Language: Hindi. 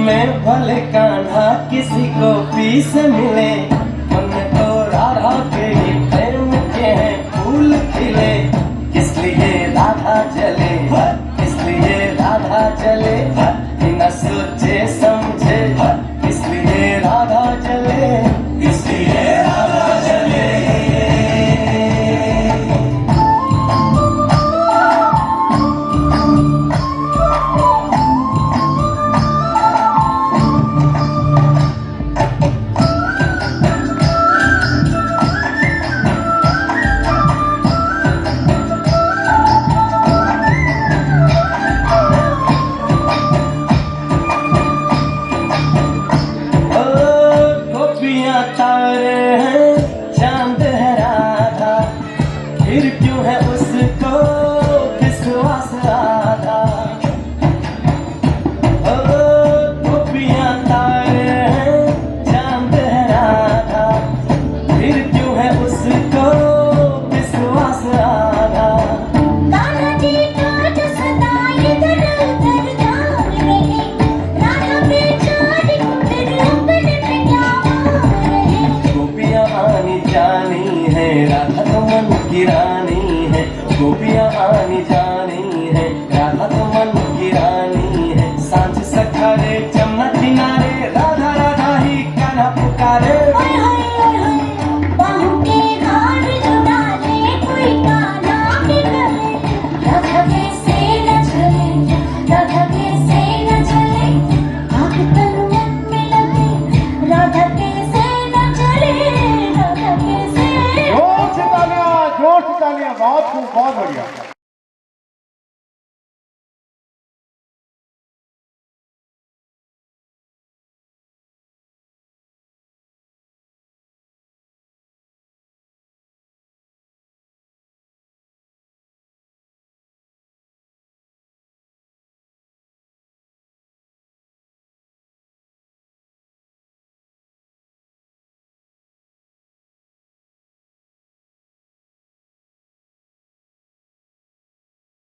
में भले कान्हा किसी को पी से मिले, मन तो राधा के ही प्रेम के हैं फूल खिले। इसलिए राधा चले, इसलिए राधा चले, बिना सोचे समझे, इसलिए राधा चले, इसलिए राधा चले। तारे हैं चांद है राधा, फिर क्यों है उसको विश्वास आधा। ओ गोपियां तारे हैं चांद है राधा, फिर क्यों है उसको विश्वास आधा। कान्हा जी का जो सदा इधर उधर जान रहे, राधा बेचारी फिर अपने पे क्या आनी जानी है, राधा तो मन की रानी है। गोपियां आनी जानी है, राधा तो मन की रानी है। सांझ सखारे जमुना किनारे, राधा राधा ही कान्हा पुकारे। बाहों के हार जुड़ा ले कोई कान्हा के गले, राधा कैसे न चले, राधा कैसे न चले, आँख तन मन में लगे, राधा कैसे न चले, राधा कैसे। जोर से तालियां, बहुत खूब, बहुत बढ़िया।